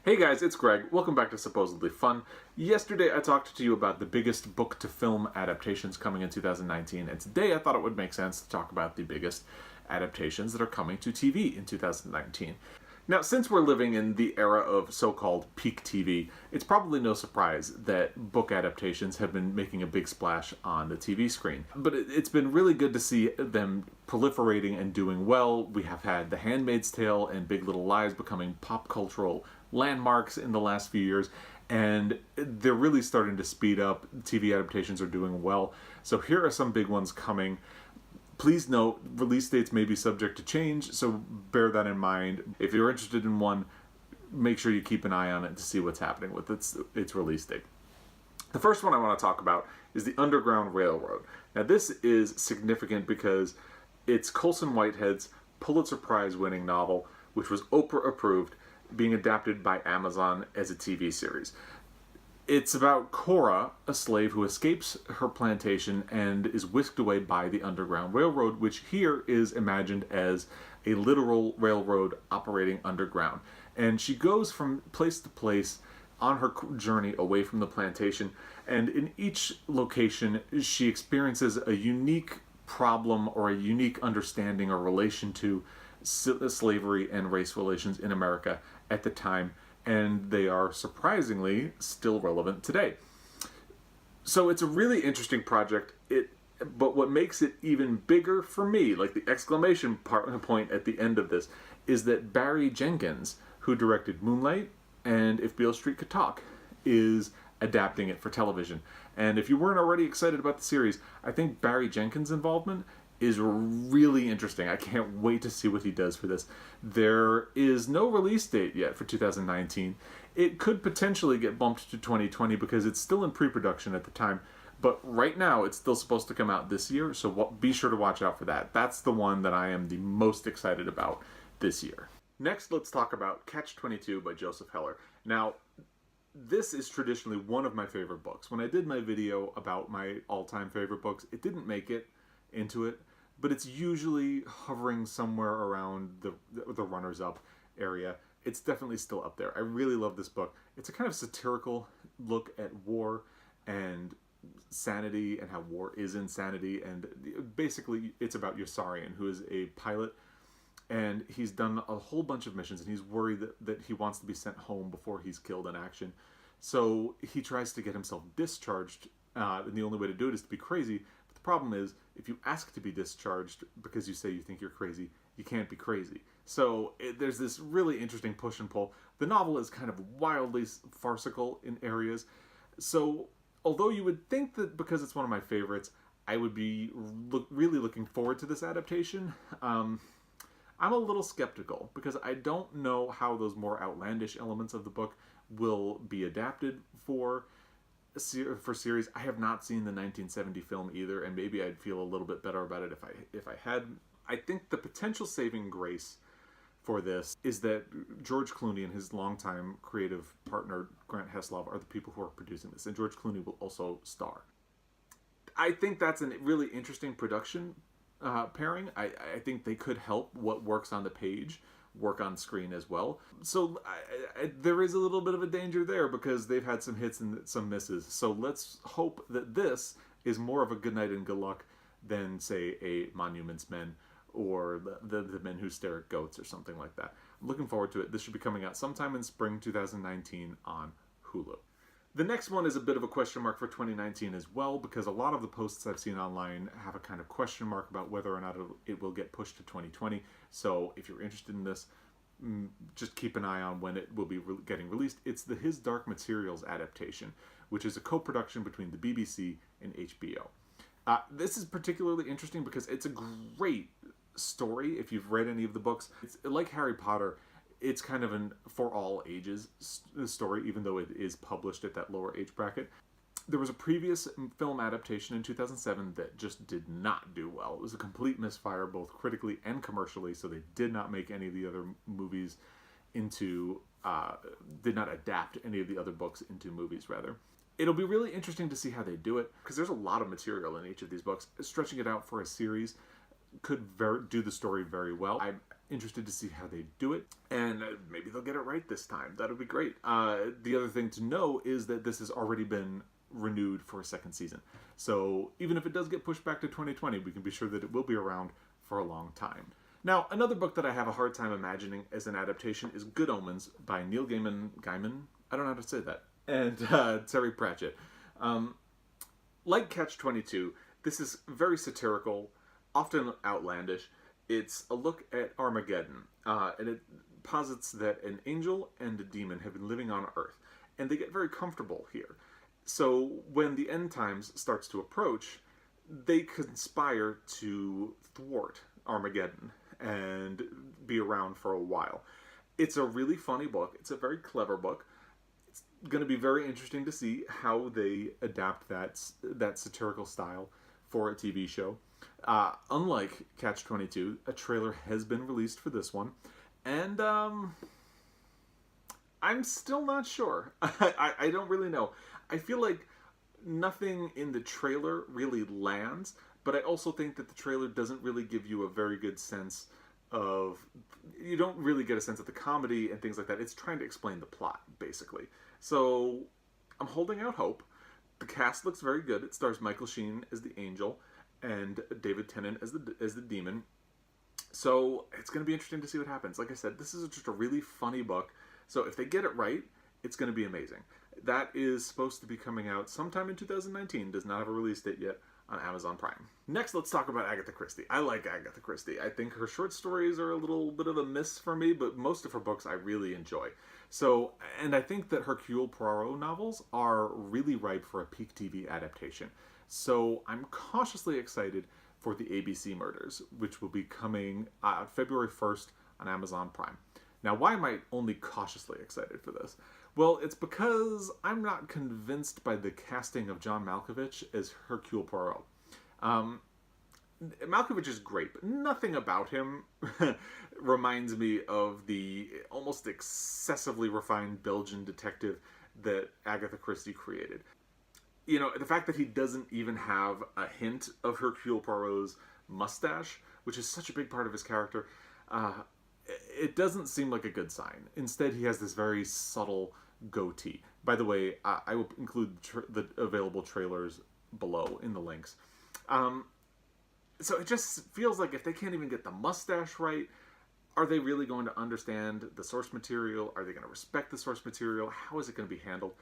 Hey guys, it's Greg. Welcome back to Supposedly Fun. Yesterday I talked to you about the biggest book-to-film adaptations coming in 2019, and today I thought it would make sense to talk about the biggest adaptations that are coming to TV in 2019. Now, since we're living in the era of so-called peak TV, it's probably no surprise that book adaptations have been making a big splash on the TV screen. But it's been really good to see them proliferating and doing well. We have had The Handmaid's Tale and Big Little Lies becoming pop cultural landmarks in the last few years, and they're really starting to speed up. TV adaptations are doing well. So here are some big ones coming. Please note, release dates may be subject to change, so bear that in mind. If you're interested in one, make sure you keep an eye on it to see what's happening with its release date. The first one I want to talk about is The Underground Railroad. Now this is significant because it's Colson Whitehead's Pulitzer Prize winning novel, which was Oprah approved, being adapted by Amazon as a TV series. It's about Cora, a slave who escapes her plantation and is whisked away by the Underground Railroad, which here is imagined as a literal railroad operating underground. And she goes from place to place on her journey away from the plantation, and in each location she experiences a unique problem or a unique understanding or relation to slavery and race relations in America at the time, and they are surprisingly still relevant today. So it's a really interesting project. But what makes it even bigger for me, like the exclamation point at the end of this, is that Barry Jenkins, who directed Moonlight and If Beale Street Could Talk, is adapting it for television. And if you weren't already excited about the series, I think Barry Jenkins' involvement is really interesting. I can't wait to see what he does for this. There is no release date yet for 2019. It could potentially get bumped to 2020 because it's still in pre-production at the time, but right now it's still supposed to come out this year, so be sure to watch out for that. That's the one that I am the most excited about this year. Next, let's talk about Catch-22 by Joseph Heller. Now, this is traditionally one of my favorite books. When I did my video about my all-time favorite books, it didn't make it into it, but it's usually hovering somewhere around the runners-up area. It's definitely still up there. I really love this book. It's a kind of satirical look at war and sanity and how war is insanity, and basically it's about Yossarian, who is a pilot, and he's done a whole bunch of missions, and he's worried that he wants to be sent home before he's killed in action. So he tries to get himself discharged, and the only way to do it is to be crazy. The problem is, if you ask to be discharged because you say you think you're crazy, you can't be crazy. So there's this really interesting push and pull. The novel is kind of wildly farcical in areas. So although you would think that because it's one of my favorites, I would be really looking forward to this adaptation, I'm a little skeptical because I don't know how those more outlandish elements of the book will be adapted for series. I have not seen the 1970 film either, and maybe I'd feel a little bit better about it if I had. I think the potential saving grace for this is that George Clooney and his longtime creative partner Grant Heslov are the people who are producing this, and George Clooney will also star. I think that's a really interesting production pairing. I think they could help what works on the page work on screen as well. So there is a little bit of a danger there because they've had some hits and some misses. So let's hope that this is more of a good night and good luck than, say, a Monuments Men or the Men Who Stare at Goats or something like that. I'm looking forward to it. This should be coming out sometime in spring 2019 on Hulu. The next one is a bit of a question mark for 2019 as well, because a lot of the posts I've seen online have a kind of question mark about whether or not it will get pushed to 2020. So if you're interested in this, just keep an eye on when it will be getting released. It's the His Dark Materials adaptation, which is a co-production between the BBC and HBO. This is particularly interesting because it's a great story if you've read any of the books. It's like Harry Potter. It's kind of an for all ages story, even though it is published at that lower age bracket. There was a previous film adaptation in 2007 that just did not do well. It was a complete misfire, both critically and commercially, so they did not make any of the other movies into, did not adapt any of the other books into movies, rather. It'll be really interesting to see how they do it, because there's a lot of material in each of these books. Stretching it out for a series could do the story very well. Interested to see how they do it, and maybe they'll get it right this time. That would be great. The other thing to know is that this has already been renewed for a second season. So even if it does get pushed back to 2020, we can be sure that it will be around for a long time. Now, another book that I have a hard time imagining as an adaptation is Good Omens by Neil Gaiman. I don't know how to say that. And Terry Pratchett. Like Catch-22, this is very satirical, often outlandish. It's a look at Armageddon, and it posits that an angel and a demon have been living on Earth, and they get very comfortable here. So when the end times starts to approach, they conspire to thwart Armageddon and be around for a while. It's a really funny book. It's a very clever book. It's going to be very interesting to see how they adapt that satirical style for a TV show. Unlike Catch-22, a trailer has been released for this one, and I'm still not sure. I don't really know. I feel like nothing in the trailer really lands, but I also think that the trailer doesn't really give you a very good sense of... You don't really get a sense of the comedy and things like that. It's trying to explain the plot, basically. So, I'm holding out hope. The cast looks very good. It stars Michael Sheen as the angel and David Tennant as the demon. So, it's going to be interesting to see what happens. Like I said, this is just a really funny book. So, if they get it right, it's going to be amazing. That is supposed to be coming out sometime in 2019. Does not have a release date yet on Amazon Prime. Next, let's talk about Agatha Christie. I like Agatha Christie. I think her short stories are a little bit of a miss for me, but most of her books I really enjoy. So, and I think that Hercule Poirot novels are really ripe for a peak TV adaptation. So, I'm cautiously excited for the ABC Murders, which will be coming February 1st on Amazon Prime. Now, why am I only cautiously excited for this? Well, it's because I'm not convinced by the casting of John Malkovich as Hercule Poirot. Malkovich is great, but nothing about him reminds me of the almost excessively refined Belgian detective that Agatha Christie created. You know, the fact that he doesn't even have a hint of Hercule Poirot's mustache, which is such a big part of his character, it doesn't seem like a good sign. Instead, he has this very subtle goatee. By the way, I will include the available trailers below in the links. So it just feels like if they can't even get the mustache right, are they really going to understand the source material? Are they going to respect the source material? How is it going to be handled?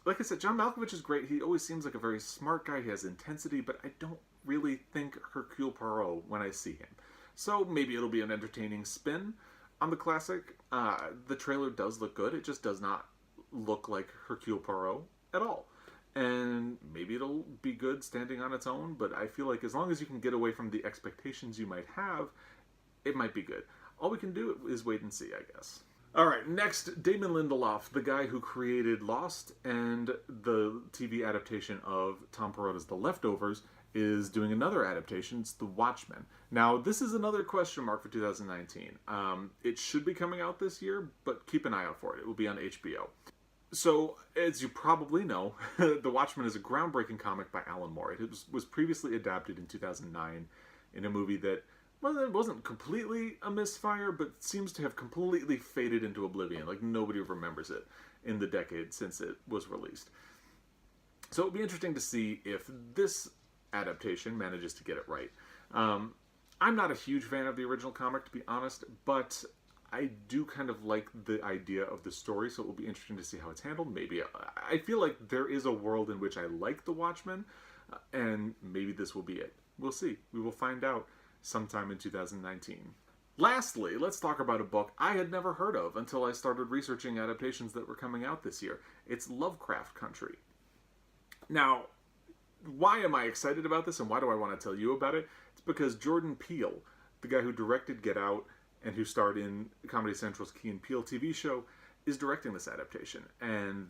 Like I said, John Malkovich is great. He always seems like a very smart guy. He has intensity, but I don't really think Hercule Poirot when I see him. So maybe it'll be an entertaining spin on the classic. The trailer does look good. It just does not look like Hercule Poirot at all. And maybe it'll be good standing on its own, but I feel like as long as you can get away from the expectations you might have, it might be good. All we can do is wait and see, I guess. Alright, next, Damon Lindelof, the guy who created Lost and the TV adaptation of Tom Perrotta's The Leftovers, is doing another adaptation. It's The Watchmen. Now, this is another question mark for 2019. It should be coming out this year, but keep an eye out for it. It will be on HBO. So, as you probably know, The Watchmen is a groundbreaking comic by Alan Moore. It was previously adapted in 2009 in a movie that, well, it wasn't completely a misfire, but seems to have completely faded into oblivion. Like, nobody remembers it in the decade since it was released. So, it'll be interesting to see if this adaptation manages to get it right. I'm not a huge fan of the original comic, to be honest, but I do kind of like the idea of the story, so it will be interesting to see how it's handled. Maybe I feel like there is a world in which I like The Watchmen, and maybe this will be it. We'll see. We will find out sometime in 2019. Lastly, let's talk about a book I had never heard of until I started researching adaptations that were coming out this year. It's Lovecraft Country. Now, why am I excited about this and why do I want to tell you about it? It's because Jordan Peele, the guy who directed Get Out and who starred in Comedy Central's Key and Peele TV show, is directing this adaptation. And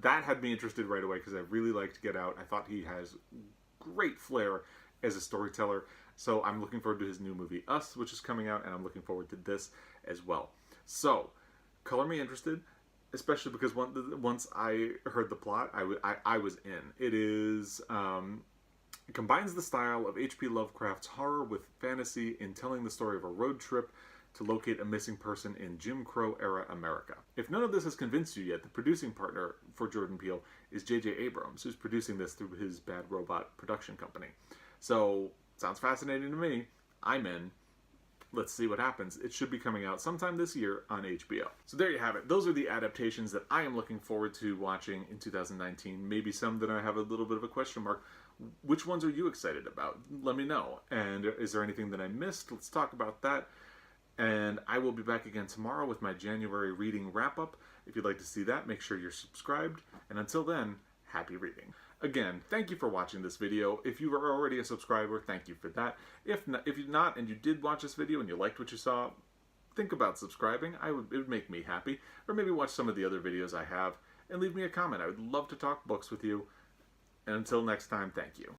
that had me interested right away because I really liked Get Out. I thought he has great flair as a storyteller. So I'm looking forward to his new movie, Us, which is coming out, and I'm looking forward to this as well. So, color me interested, especially because once I heard the plot, I was in. It is It combines the style of H.P. Lovecraft's horror with fantasy in telling the story of a road trip to locate a missing person in Jim Crow-era America. If none of this has convinced you yet, the producing partner for Jordan Peele is J.J. Abrams, who's producing this through his Bad Robot production company. So, sounds fascinating to me. I'm in. Let's see what happens. It should be coming out sometime this year on HBO. So there you have it. Those are the adaptations that I am looking forward to watching in 2019. Maybe some that I have a little bit of a question mark. Which ones are you excited about? Let me know. And is there anything that I missed? Let's talk about that. And I will be back again tomorrow with my January reading wrap-up. If you'd like to see that, make sure you're subscribed. And until then, happy reading. Again, thank you for watching this video. If you are already a subscriber, thank you for that. If you're not and you did watch this video and you liked what you saw, think about subscribing. It would make me happy. Or maybe watch some of the other videos I have and leave me a comment. I would love to talk books with you. And until next time, thank you.